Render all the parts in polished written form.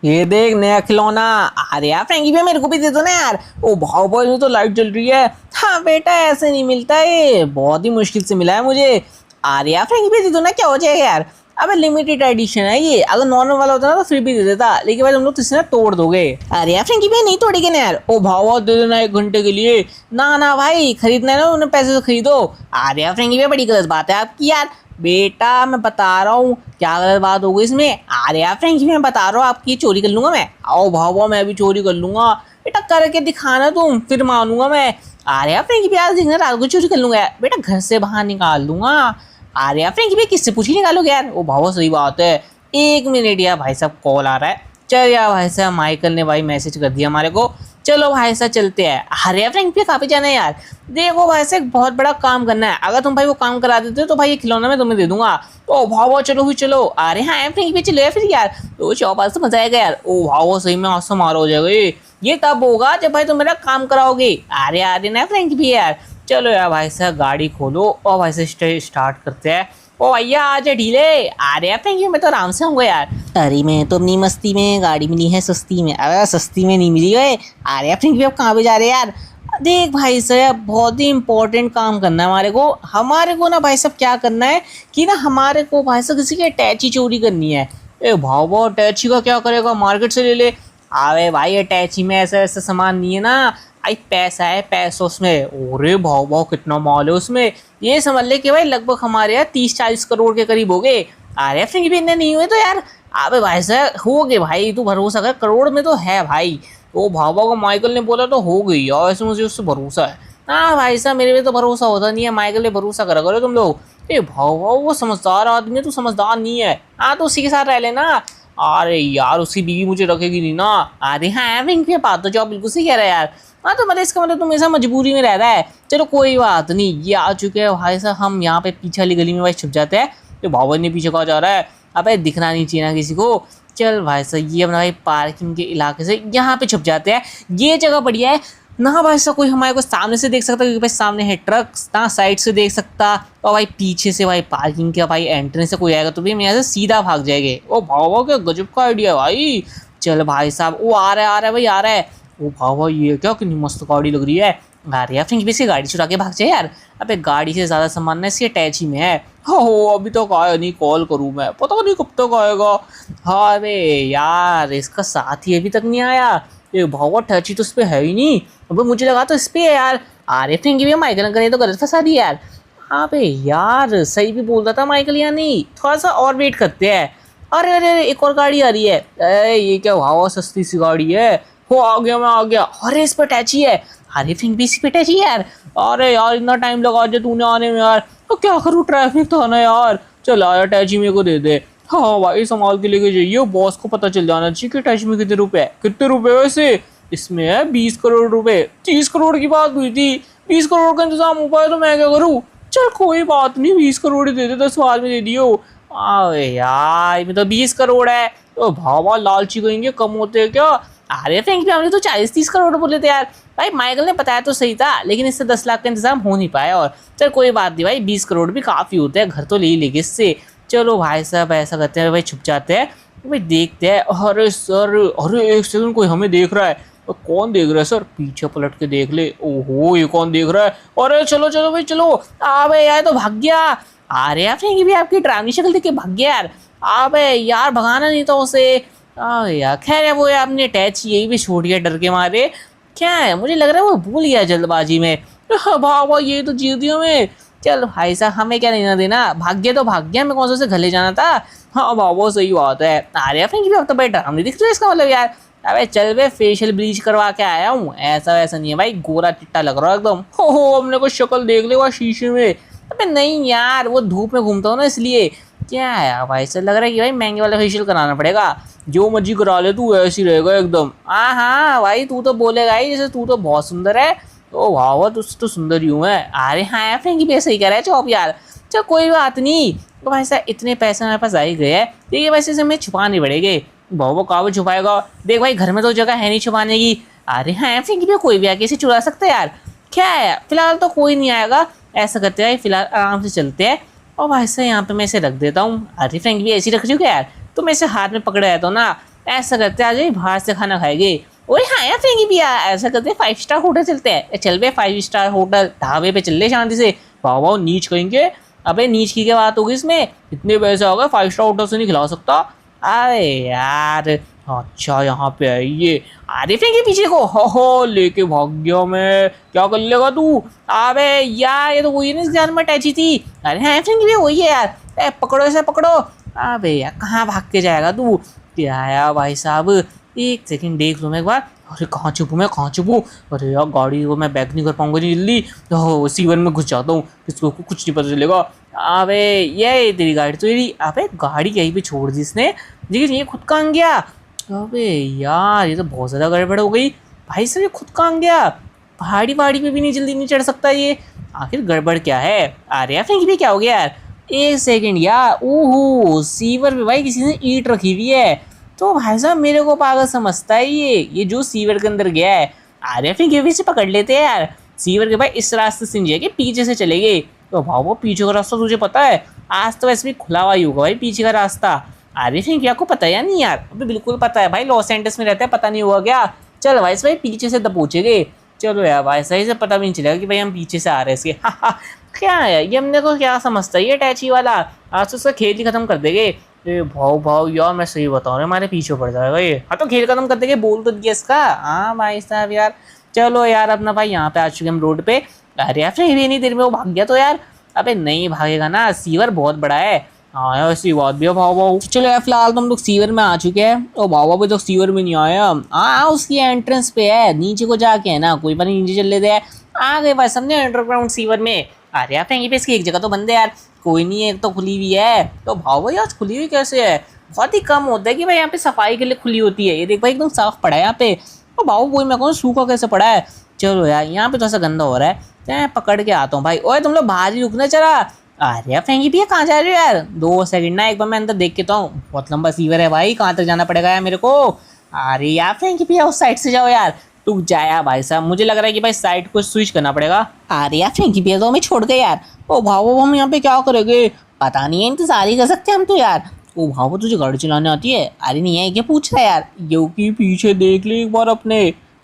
ये देख नया खिलौना। अरे यार फ्रेंकी भैया मेरे को भी दे दो ना यार। ओ भाव भाई में तो लाइट जल रही है। हाँ बेटा ऐसे नहीं मिलता, ये बहुत ही मुश्किल से मिला है मुझे। अरे यार फ्रेंकी भैया दे दो ना, क्या हो जाएगा यार। अबे लिमिटेड एडिशन है ये, अगर नॉर्मल वाला होता ना तो फिर भी दे देता, लेकिन भाई तुम लोग तो इसे ना तोड़ दोगे। अरे यार फ्रेंकी भैया नहीं तोड़ेगे ना यार। ओ भाव दे देना 1 घंटे के लिए। ना ना भाई खरीदना है ना उन्हें पैसे से खरीदो। अरे यार फ्रेंकी भैया बड़ी गलत बात है आपकी यार। बेटा मैं बता रहा हूँ क्या गलत बात हो गई इसमें। अरे यार फ्रेंकी मैं बता रहा हूँ आपकी चोरी कर लूंगा मैं। आओ भाव मैं भी चोरी कर लूंगा। बेटा करके दिखाना तुम, फिर मानूंगा मैं। अरे यार फ्रेंकी भैया देखना रात को चोरी कर लूंगा बेटा, घर से बाहर निकाल दूंगा। अरे यार फ्रेंकी भैया किससे पूछी निकालोगे यार। ओ भाव सही बात है। 1 मिनट यार भाई साहब कॉल आ रहा है। चल यार भाई साहब माइकल ने भाई मैसेज कर दिया हमारे को। चलो भाई साहब चलते हैं। अरे यार फ्रेंक पे कहाँ पे जाना है यार। देखो भाई साहब बहुत बड़ा काम करना है, अगर तुम भाई वो काम करा देते हो तो भाई ये खिलौना मैं तुम्हें दे दूंगा। ओ भाव चलो भी चलो। अरे हाँ फ्रेंक पे चलो यार फिर यार, तो चौपाल से मजा आएगा यार। ओ भाव सही में औसम मार हो जाएगा ये तब होगा जब भाई तुम मेरा काम कराओगे। अरे अरे ना फ्रेंक भी यार। चलो यार भाई साहब गाड़ी खोलो और भाई साहब स्टार्ट करते हैं। ओ भैया आज ढीले। अरे यार थैंक यू, मैं तो आराम से आऊंगा यार। अरे मैं तो अपनी मस्ती में गाड़ी मिली है सस्ती में, अरे सस्ती में नहीं मिली है। अरे यार थैंक यू, आप कहाँ पे जा रहे हैं यार। देख भाई साहब बहुत ही इंपॉर्टेंट काम करना है हमारे को ना भाई साहब क्या करना है कि ना हमारे को भाई साहब किसी की अटैची चोरी करनी है। ए भाव भाव अटैची का क्या करेगा, मार्केट से ले ले। अरे भाई अटैची में ऐसा ऐसा सामान नहीं है ना भाई, पैसा है पैसा उसमें। अरे भाव भाव कितना माल है उसमें, ये समझ ले कि भाई लगभग हमारे यहाँ 30-40 करोड़ के करीब हो गए। अरे फिर भी इतने नहीं हुए तो यार अबे भाई साहब हो गए भाई, तू भरोसा कर करोड़ में तो है भाई। तो भाव भाव को माइकल ने बोला तो हो गई यार, ऐसे मुझे उससे भरोसा है। हाँ भाई साहब मेरे पे तो भरोसा होता नहीं है, माइकल पे भरोसा करा करो तुम लोग। ए भाव भाव वो समझदार आदमी है, तू समझदार नहीं है। हाँ तो उसी के साथ रह लेना। अरे यार उसकी बीवी मुझे रखेगी नहीं ना। अरे हाँ रिंग पे बात तो जो बिल्कुल सही कह रहा है यार। हाँ तो मतलब इसका मतलब तुम ऐसा मजबूरी में रह रहा है। चलो कोई बात नहीं, ये आ चुके हैं भाई साहब, हम यहाँ पे पीछे वाली गली में भाई छुप जाते हैं। तो भावन ने पीछे कहा जा रहा है, अबे दिखना नहीं चाहिए ना किसी को। चल भाई साहब ये अपना भाई पार्किंग के इलाके से यहाँ पे छुप जाते हैं। ये जगह बढ़िया है ना भाई साहब, कोई हमारे को सामने से देख सकता क्योंकि भाई सामने है ट्रक, ना साइड से देख सकता और भाई पीछे से भाई पार्किंग का भाई एंट्रेंस से कोई आएगा तो भी हम यहाँ से सीधा भाग जाएंगे। ओ भाव क्या गजब का आइडिया भाई। चल भाई साहब वो आ रहा है भाई आ रहा है। ओ भाव ये क्या कितनी मस्त गाड़ी लग रही है। अरे यार फिर इसकी गाड़ी चुरा के भाग जाए यार। अबे गाड़ी से ज़्यादा सामान ना इसके अटैच ही में है। हो अभी तक आया नहीं, कॉल करूँ मैं, पता नहीं कब तक आएगा। हाँ अबे यार इसका साथ ही अभी तक नहीं आया। ये भाव अटैची तो इस पर है ही नहीं। अबे मुझे लगा तो इस पर है यार। अरे फिर भी माइकल अंकल ने तो गलत फंसा दिया यार। हाँ बे यार सही भी बोल रहा था माइकल, या नहीं थोड़ा सा और वेट करते हैं। अरे अरे अरे एक और गाड़ी आ रही है। अरे ये क्या भाव सस्ती सी गाड़ी है। हो आ गया मैं आ गया। अरे इस पर अटैची है। अरे फिर भी इसी पे अटैची है यार। अरे यार इतना टाइम लगा दिया तूने आने में यार, तो क्या करूँ ट्रैफिक था ना यार। चल आया अटैची मेरे को दे दे। हाँ भाई संभाल के लेके जाइए, बॉस को पता चल जाना चाहिए कि अटैची में कितने रुपए है। कितने रुपए वैसे इसमें है 20 करोड़ रुपए। 30 करोड़ की बात हुई थी, 20 करोड़ का इंतजाम हो पाया तो मैं क्या करूँ। चल कोई बात नहीं 20 करोड़ ही दे दे, 10 बाद में दे दियो। अरे यार में तो 20 करोड़ है। तो भावा लालची कहेंगे कम होते हैं क्या। अरे फ्रेंक हमने तो 40-30 करोड़ बोले थे यार। भाई माइकल ने बताया तो सही था, लेकिन इससे 10 लाख का इंतजाम हो नहीं पाया। और चल कोई बात नहीं भाई, 20 करोड़ भी काफ़ी होते हैं, घर तो ले ही लेंगे इससे। चलो भाई साहब ऐसा करते हैं भाई, छुप जाते हैं भाई, देखते हैं। अरे सर अरे एक सेकंड, कोई हमें देख रहा है। तो कौन देख रहा है सर, पीछे पलट के देख ले। ओहो ये कौन देख रहा है। अरे चलो चलो भाई चलो। अबे यार तो भाग गया। अरे यार फ्रेंकी भी आपकी डरावनी शक्ल देख के भाग गया यार। अबे यार भगाना नहीं था उसे। यार खैर है वो यार अपनी अटैच यही भी छोड़ गया डर के मारे। क्या है मुझे लग रहा है वो भूल गया जल्दबाजी में। भावा ये तो जीत दिया मैं। चल भाई साहब हमें क्या लेना देना, भाग्य तो भाग्य, हमें कौन सा से घले जाना था। हाँ भाव सही बात है। अरे फ्रेंकी भी अब तो भाई डरावनी दिख रही है, इसका मतलब यार। अबे चल वे फेशियल ब्लीच करवा के आया हूँ, ऐसा वैसा नहीं है भाई, गोरा चिट्टा लग रहा है एकदम। हो हमने को शक्ल देख ले वहाँ शीशे में। अबे नहीं यार वो धूप में घूमता हूँ ना इसलिए। क्या है भाई सर लग रहा है कि भाई महंगे वाला फेशियल कराना पड़ेगा। जो मर्जी करा ले तू ऐसी रहेगा एकदम। हाँ हाँ भाई तू तो बोलेगा ही जैसे तू तो बहुत सुंदर है। तो वाह तू तो सुंदर ही हूँ मैं। अरे हाँ फ्रेंकी भी सही कह रहा है चौप यार। चल कोई बात नहीं। तो भाई साहब इतने पैसे हमारे पास आ ही गए हैं, देखिए वैसे से हमें छुपाने पड़ेंगे। भाव कहाँ पे छुपाएगा, देख भाई घर में तो जगह है नहीं छुपाने की। अरे हाँ फ्रेंकी भी कोई भी आके इसे चुरा सकता है यार। क्या है फिलहाल तो कोई नहीं आएगा, ऐसा करते हैं फिलहाल आराम से चलते हैं। और भाई साहब यहाँ पे मैं इसे रख देता हूँ। अरे फ्रेंकी भी ऐसी रख रही हूँ क्या यार, तो मैं इसे हाथ में पकड़े रहता हूँ ना, ऐसा करते आज बाहर से खाना खाएंगे। ओए हाँ यार फ्रेंकी भैया, ऐसा करते 5 स्टार होटल चलते हैं। चल बे 5 स्टार होटल ढाबे पे चल ले शांति से। वाह वाह नीच कहेंगे। अबे नीच की क्या बात होगी इसमें, इतने पैसे हो गए 5 स्टार होटल से नहीं खिला सकता। अरे यार अच्छा यहाँ पे आइए। अरे फ्रेंकी पीछे को हो लेके भाग गया मैं, क्या कर लेगा तू। अबे यार ये तो वही नहीं जान में अटैची थी। अरे हाँ फ्रेंकी भैया वही है यार, पकड़ो इसे पकड़ो। अबे यार कहाँ भाग के जाएगा तू, क्या आया भाई साहब। एक सेकंड देख लो मैं एक बार। अरे कहाँ छुपूँ मैं, कहाँ छुपूँ। अरे यार गाड़ी को मैं बैक नहीं कर पाऊंगा नहीं जल्दी, तो सीवर में घुस जाता हूँ, किसको कुछ नहीं पता चलेगा। अबे ये तेरी गाड़ी तो यही। अबे गाड़ी यहीं पे छोड़ दी इसने, लेकिन ये खुद कहाँ गया। अबे यार ये तो बहुत ज़्यादा गड़बड़ हो गई। भाई साहब ये खुद कहाँ गया, पहाड़ी वहाड़ी पे भी नहीं जल्दी नहीं चढ़ सकता ये, आखिर गड़बड़ क्या है। अरे यार फ्रेंकी भी क्या हो गया यार। एक सेकंड यार, ओहो सीवर पे भाई किसी ने ईंट रखी हुई है। तो भाई साहब मेरे को पागल समझता है ये जो सीवर के अंदर गया है। अरे फ्रेंकी भी से पकड़ लेते हैं यार। सीवर के भाई इस रास्ते से नहीं जाएगी, पीछे से चलेंगे। तो भाव वो पीछे का रास्ता तुझे पता है, आज तो वैसे भी खुला हुआ ही होगा भाई पीछे का रास्ता। अरे फ्रेंकी आपको पता है या नहीं यार। अभी बिल्कुल पता है भाई, लॉस एंजल्स में रहता है, पता नहीं हुआ क्या। चल भाई पीछे से दबोचेंगे। चलो यार भाई सही से पता भी नहीं चलेगा कि भाई हम पीछे से आ रहे हैं इसके। क्या है ये, हमने को क्या समझता है ये अटैची वाला, आज तो उसका खेल ही खत्म कर देंगे। भाव यार मैं सही बता रहा हूँ, हमारे पीछे पड़ जाएगा ये। हाँ तो खेल खत्म कर देंगे, बोल तो दिया इसका। हाँ भाई साहब यार चलो यार अपना भाई यहाँ पे आ चुके हम रोड पे। अरे यार फिर नहीं देर में वो भाग गया तो यार। अबे नहीं भागेगा ना, सीवर बहुत बड़ा है। हाँ यार ऐसी बात भी है भाव। चलो यार फिलहाल तो हम लोग सीवर में आ चुके हैं। और भाव भी तो सीवर में नहीं आया। हाँ उसकी एंट्रेंस पे है, नीचे को जाके है ना, कोई बात नहीं नीचे चल लेते हैं। आ गए भाई समझे अंडरग्राउंड सीवर में। अरे यार फ्रेंकी पे इसकी एक जगह तो बंद है यार, कोई नहीं है, एक तो खुली हुई है। तो भाव भाई आज खुली हुई कैसे है, बहुत ही कम होता है कि भाई यहाँ पे सफाई के लिए खुली होती है। ये देख भाई एकदम साफ पड़ा है यहाँ पे। और भाव कोई मैं कहूँ सूखा कैसे पड़ा है। चलो यार यहाँ पे तो ऐसा गंदा हो रहा है, मैं पकड़ के आता हूँ भाई। ओए तुम लोग बाहर ही रुकना चला। अरे यार फ्रेंकी भैया कहाँ जा रहे हो यार, 2 सेकंड ना एक बार मैं अंदर देख के तो हूँ, बहुत लंबा सीवर है भाई, कहाँ तक जाना पड़ेगा यार मेरे को। अरे यार फ्रेंकी भैया उस साइड से जाओ यार। तू जाया भाई साहब, मुझे लग रहा है कि भाई साइड को स्विच करना पड़ेगा। अरे यार फ्रेंकी भैया तो हमें छोड़ गए यार। ओ भाव हम यहाँ पे क्या करेंगे, पता नहीं है, इंतजार ही कर सकते हैं हम तो यार। ओ भाव तुझे गाड़ी चलाने आती है। अरे नहीं है क्या पूछ रहा है यार, यो की पीछे देख ले एक बार अपने।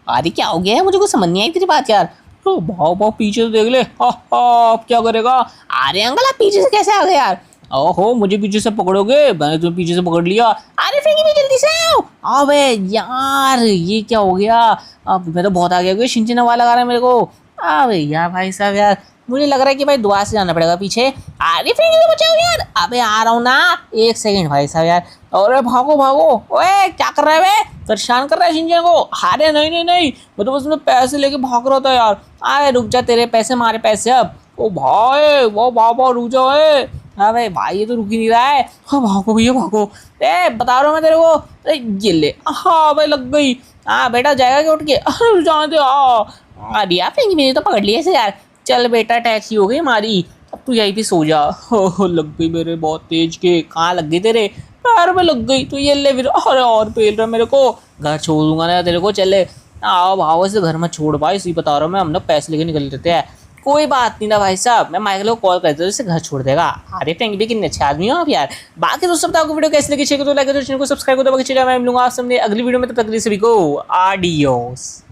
अरे क्या हो गया है, मुझे कुछ समझ नहीं आई तेरी बात यार। तो भाव पीछे से देख ले। अब क्या करेगा। अरे अंकल आप पीछे से कैसे आ गए यार। ओहो मुझे पीछे से पकड़ोगे, मैंने तुम्हें पीछे से पकड़ लिया। अरे फ्रेंकी भी जल्दी से आओ। अबे यार ये क्या हो गया, अब मैं तो बहुत आ गया, शिनचैन वाला लगा रहा है मेरे को। अबे यार भाई साहब यार मुझे लग रहा है कि भाई दुआ से जाना पड़ेगा पीछे। अरे फ्रेंकी को बचाओ यार। अबे आ रहा हूँ ना, एक सेकंड भाई साहब यार। अरे भागो भागो, ओए क्या कर रहा है बे, परेशान कर रहा है शिनचैन को। अरे नहीं नहीं नहीं, मैं तो बस मैं पैसे लेके भाग रहा था यार। अरे रुक जा, तेरे पैसे हमारे पैसे अब। ओ भाई वो भागो रुक जाओ। अरे भाई ये तो रुक ही नहीं रहा है। हाँ भागो भैया भागो, बता रहा हूँ मैं तेरे को। ये ले, हाँ भाई लग गई। हाँ बेटा जाएगा क्या उठ के, जाने दे। अरे यार फ्रेंकी मैंने तो पकड़ लिया इसे यार। चल बेटा टैक्सी हो गई हमारी, अब तू यहीं पे सो जा। हो लग गई मेरे बहुत तेज के। कहाँ लग गई तेरे पैर में लग गई, तो ये ले फिर। अरे और पेल रहा मेरे को, घर छोड़ दूंगा ना तेरे को। चले आओ भाव से घर में छोड़ भाई, इसी बता रहा हूँ मैं, हम लोग पैसे लेके निकल लेते हैं। कोई बात नहीं ना भाई साहब, मैं माइकल को कॉल कर देता हूँ, इससे घर छोड़ देगा। अरे फ्रेंकी भी कितने अच्छे आदमी हो आप यार। बाकी दोस्तों बताओ वीडियो कैसे लगी, शेयर करो, लाइक करो, चैनल को सब्सक्राइब करो। बाकी चलिए मैं मिलूंगा आप सबने अगली वीडियो में, तब तक के लिए सभी को आडियोस।